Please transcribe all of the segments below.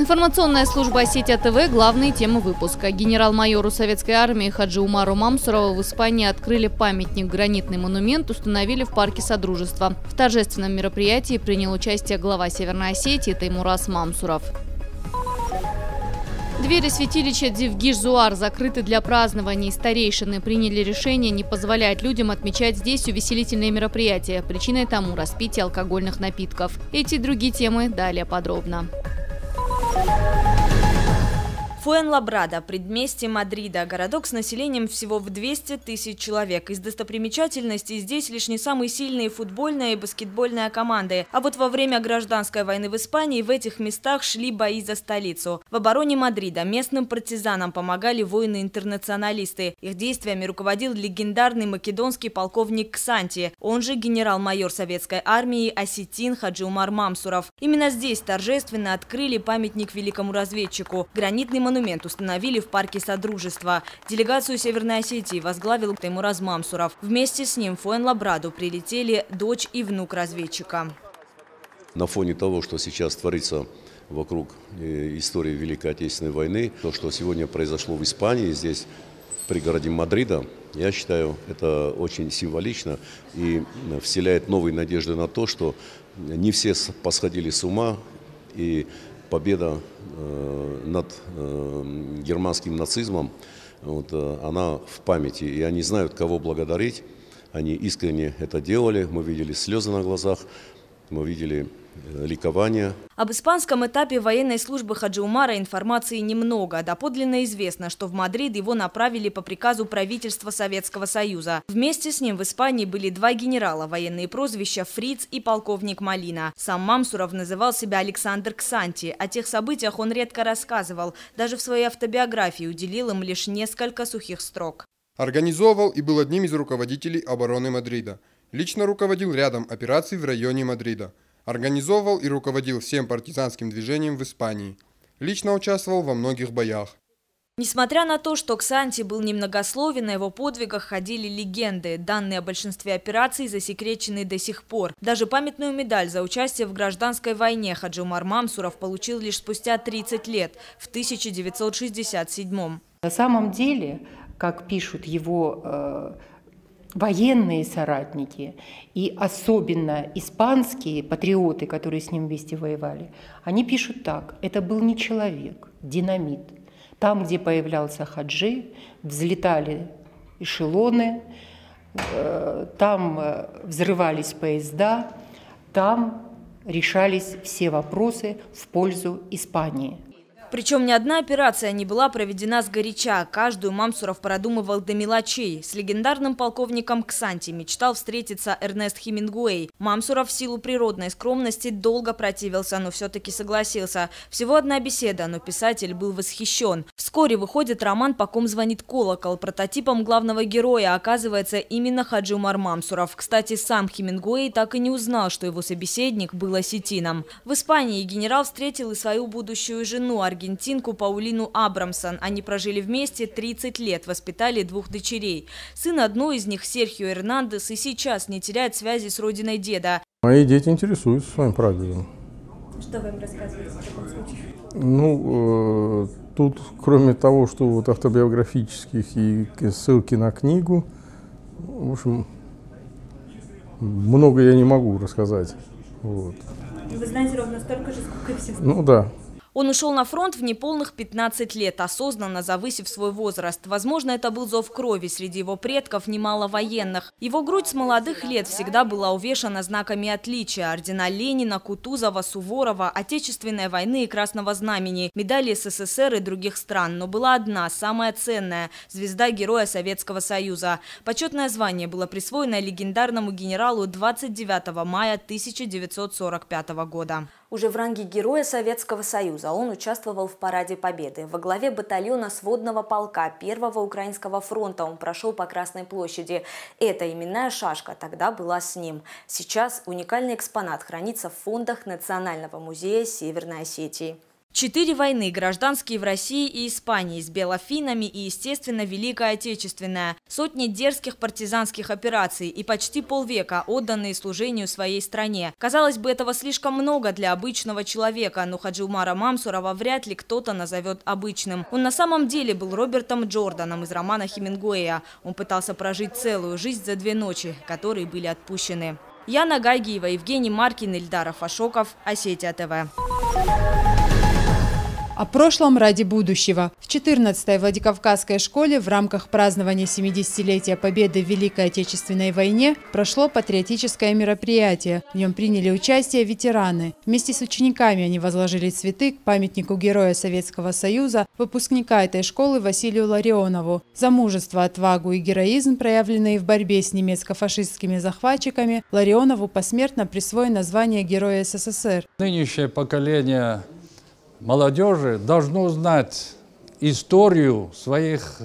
Информационная служба Осетия ТВ. Главные темы выпуска. Генерал-майору советской армии Хаджи Умару Мамсурову в Испании открыли памятник. Гранитный монумент установили в парке Содружества. В торжественном мероприятии принял участие глава Северной Осетии Теймураз Мамсуров. Двери святилища Дивгиш-Зуар закрыты для празднований. Старейшины приняли решение не позволять людям отмечать здесь увеселительные мероприятия. Причиной тому распитие алкогольных напитков. Эти и другие темы далее подробно. Фуэнлабрада, предместье Мадрида, городок с населением всего в 200 тысяч человек. Из достопримечательностей здесь лишь не самые сильные футбольная и баскетбольная команды. А вот во время гражданской войны в Испании в этих местах шли бои за столицу. В обороне Мадрида местным партизанам помогали воины-интернационалисты. Их действиями руководил легендарный македонский полковник Ксанти, он же генерал-майор советской армии осетин Хаджи Умар Мамсуров. Именно здесь торжественно открыли памятник великому разведчику. Гранитный монумент установили в парке Содружества. Делегацию Северной Осетии возглавил Теймураз Мамсуров. Вместе с ним в Фуэнлабраду прилетели дочь и внук разведчика. На фоне того, что сейчас творится вокруг истории Великой Отечественной войны, то, что сегодня произошло в Испании, здесь, в пригороде Мадрида, я считаю, это очень символично и вселяет новые надежды на то, что не все посходили с ума, и победа над германским нацизмом, она в памяти. И они знают, кого благодарить. Они искренне это делали. Мы видели слезы на глазах, мы видели ликование. Об испанском этапе военной службы Хаджи Умара информации немного. Доподлинно известно, что в Мадрид его направили по приказу правительства Советского Союза. Вместе с ним в Испании были два генерала, военные прозвища Фриц и полковник Малина. Сам Мамсуров называл себя Александр Ксанти. О тех событиях он редко рассказывал. Даже в своей автобиографии уделил им лишь несколько сухих строк. Организовывал и был одним из руководителей обороны Мадрида. Лично руководил рядом операций в районе Мадрида. Организовывал и руководил всем партизанским движением в Испании. Лично участвовал во многих боях. Несмотря на то, что Ксанти был немногословен, на его подвигах ходили легенды. Данные о большинстве операций засекречены до сих пор. Даже памятную медаль за участие в гражданской войне Хаджи Умар Мамсуров получил лишь спустя 30 лет, в 1967. На самом деле, как пишут его военные соратники и особенно испанские патриоты, которые с ним вместе воевали, они пишут так: это был не человек, динамит. Там, где появлялся Хаджи, взлетали эшелоны, там взрывались поезда, там решались все вопросы в пользу Испании. Причем ни одна операция не была проведена сгоряча. Каждую Мамсуров продумывал до мелочей. С легендарным полковником Ксанти мечтал встретиться Эрнест Хемингуэй. Мамсуров в силу природной скромности долго противился, но все-таки согласился. Всего одна беседа, но писатель был восхищен. Вскоре выходит роман «По ком звонит колокол». Прототипом главного героя оказывается именно Хаджи Умар Мамсуров. Кстати, сам Хемингуэй так и не узнал, что его собеседник был осетином. В Испании генерал встретил и свою будущую жену, аргентинку Паулину Абрамсон. Они прожили вместе 30 лет, воспитали двух дочерей. Сын одной из них, Серхио Эрнандес, и сейчас не теряет связи с родиной деда. Мои дети интересуются своим прадедом. Что вы им рассказываете в таком случае? Ну, тут, кроме того, что вот автобиографических и ссылки на книгу, в общем, много я не могу рассказать. Вот. Вы знаете ровно столько же, сколько и все. Ну да. Он ушел на фронт в неполных 15 лет, осознанно завысив свой возраст. Возможно, это был зов крови. Среди его предков немало военных. Его грудь с молодых лет всегда была увешана знаками отличия: ордена Ленина, Кутузова, Суворова, Отечественной войны и Красного Знамени, медали СССР и других стран. Но была одна, самая ценная – звезда Героя Советского Союза. Почетное звание было присвоено легендарному генералу 29 мая 1945 года. Уже в ранге Героя Советского Союза он участвовал в Параде Победы. Во главе батальона сводного полка Первого Украинского фронта он прошел по Красной площади. Эта именная шашка тогда была с ним. Сейчас уникальный экспонат хранится в фондах Национального музея Северной Осетии. 4 войны, гражданские в России и Испании, с белофинами и, естественно, Великая Отечественная. Сотни дерзких партизанских операций и почти полвека, отданные служению своей стране. Казалось бы, этого слишком много для обычного человека, но Хаджи Умара Мамсурова вряд ли кто-то назовет обычным. Он на самом деле был Робертом Джорданом из романа Хемингуэя. Он пытался прожить целую жизнь за 2 ночи, которые были отпущены. Яна Гайгиева, Евгений Маркин, Ильдар Афашоков, Осетия ТВ. О прошлом ради будущего. В 14-й Владикавказской школе в рамках празднования 70-летия Победы в Великой Отечественной войне прошло патриотическое мероприятие. В нем приняли участие ветераны. Вместе с учениками они возложили цветы к памятнику Героя Советского Союза, выпускника этой школы Василию Ларионову. За мужество, отвагу и героизм, проявленные в борьбе с немецко-фашистскими захватчиками, Ларионову посмертно присвоено звание Героя СССР. Нынешнее поколение молодежи должно знать историю своих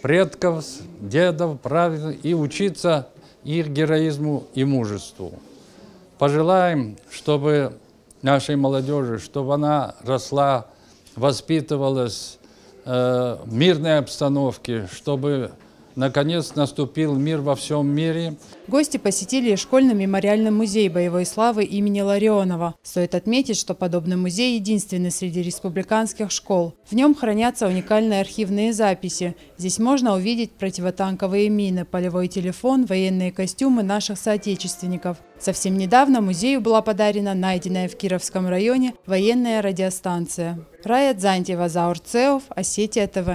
предков, дедов, прадедов и учиться их героизму и мужеству. Пожелаем, чтобы нашей молодежи, чтобы она росла, воспитывалась в мирной обстановке, чтобы наконец наступил мир во всем мире. Гости посетили школьный мемориальный музей боевой славы имени Ларионова. Стоит отметить, что подобный музей единственный среди республиканских школ. В нем хранятся уникальные архивные записи. Здесь можно увидеть противотанковые мины, полевой телефон, военные костюмы наших соотечественников. Совсем недавно музею была подарена найденная в Кировском районе военная радиостанция. Рая Дзантьева, Заур Цеов, Осетия ТВ.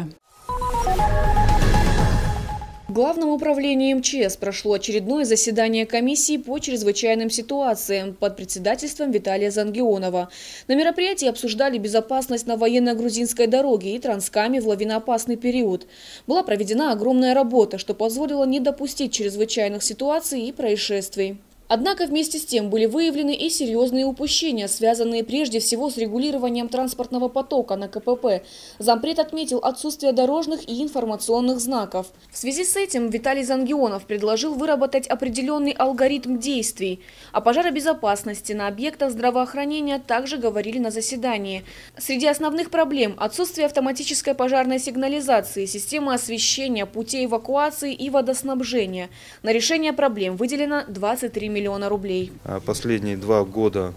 В Главном управлении МЧС прошло очередное заседание комиссии по чрезвычайным ситуациям под председательством Виталия Зангионова. На мероприятии обсуждали безопасность на военно-грузинской дороге и Транскаме в лавиноопасный период. Была проведена огромная работа, что позволило не допустить чрезвычайных ситуаций и происшествий. Однако вместе с тем были выявлены и серьезные упущения, связанные прежде всего с регулированием транспортного потока на КПП. Зампред отметил отсутствие дорожных и информационных знаков. В связи с этим Виталий Зангионов предложил выработать определенный алгоритм действий. О пожаробезопасности на объектах здравоохранения также говорили на заседании. Среди основных проблем – отсутствие автоматической пожарной сигнализации, системы освещения, путей эвакуации и водоснабжения. На решение проблем выделено 23 миллиона рублей. Последние 2 года,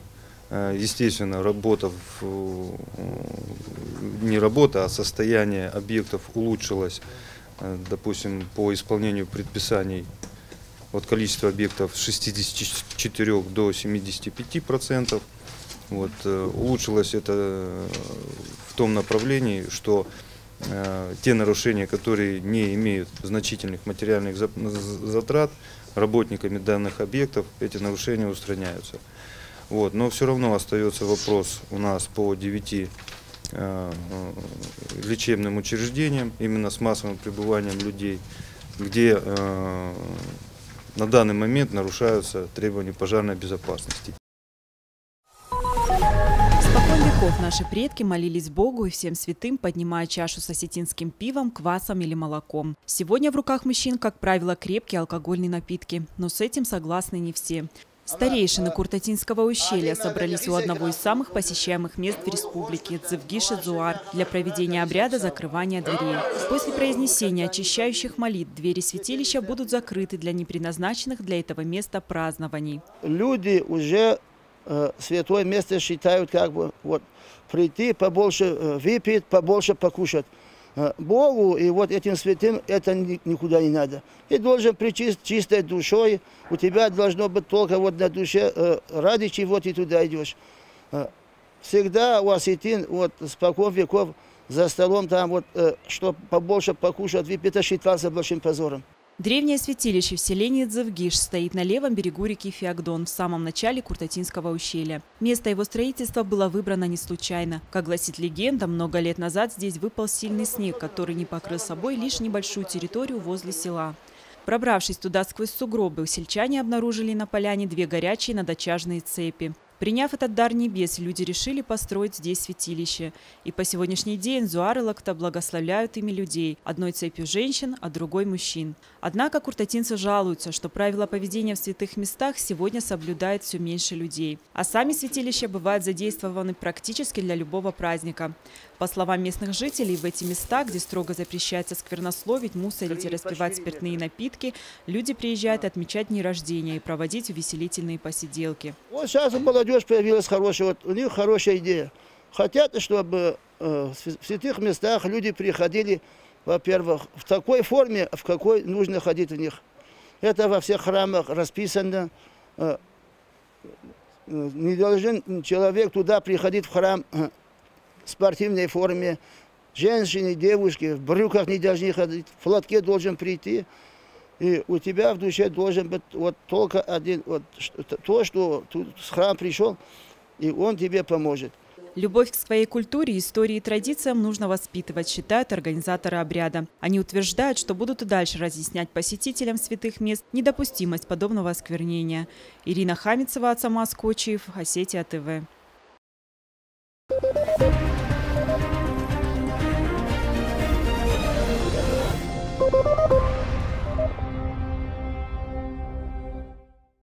естественно, не работа, а состояние объектов улучшилось, допустим, по исполнению предписаний от количества объектов с 64 до 75%. Улучшилось это в том направлении, что те нарушения, которые не имеют значительных материальных затрат, работниками данных объектов эти нарушения устраняются. Но все равно остается вопрос у нас по 9 лечебным учреждениям, именно с массовым пребыванием людей, где на данный момент нарушаются требования пожарной безопасности. Испокон веков наши предки молились Богу и всем святым, поднимая чашу с осетинским пивом, квасом или молоком. Сегодня в руках мужчин, как правило, крепкие алкогольные напитки, но с этим согласны не все. Старейшины Куртатинского ущелья собрались у одного из самых посещаемых мест в республике – Цевгиш-Эдзуар для проведения обряда закрывания дверей. После произнесения очищающих молитв двери святилища будут закрыты для непредназначенных для этого места празднований. Люди уже святое место считают, прийти, побольше выпить, побольше покушать. Богу и этим святым это никуда не надо. Ты должен прийти чистой душой, у тебя должно быть только на душе, ради чего ты туда идешь. Всегда у осетин, спокон веков, за столом там, чтобы побольше покушать, выпить, это считался большим позором. Древнее святилище в селении Цевгиш стоит на левом берегу реки Феогдон, в самом начале Куртатинского ущелья. Место его строительства было выбрано не случайно. Как гласит легенда, много лет назад здесь выпал сильный снег, который не покрыл собой лишь небольшую территорию возле села. Пробравшись туда сквозь сугробы, сельчане обнаружили на поляне 2 горячие надочажные цепи. Приняв этот дар небес, люди решили построить здесь святилище. И по сегодняшний день Зуары-Лакта благословляют ими людей, одной цепью женщин, а другой мужчин. Однако куртатинцы жалуются, что правила поведения в святых местах сегодня соблюдает все меньше людей. А сами святилища бывают задействованы практически для любого праздника. По словам местных жителей, в эти места, где строго запрещается сквернословить, мусорить и распивать спиртные напитки, люди приезжают отмечать дни рождения и проводить увеселительные посиделки. Вот сейчас у молодежи появилась хорошая, вот у них хорошая идея. Хотят, чтобы в святых местах люди приходили, во-первых, в такой форме, в какой нужно ходить в них. Это во всех храмах расписано. Не должен человек туда приходить в храм в спортивной форме. Женщины, девушки в брюках не должны ходить, в платке должен прийти. И у тебя в душе должен быть вот только один, вот, то, что тут с храм пришел, и он тебе поможет. Любовь к своей культуре, истории и традициям нужно воспитывать, считают организаторы обряда. Они утверждают, что будут и дальше разъяснять посетителям святых мест недопустимость подобного осквернения. Ирина Хамицева, Ацамас Кочиев, Осетия ТВ.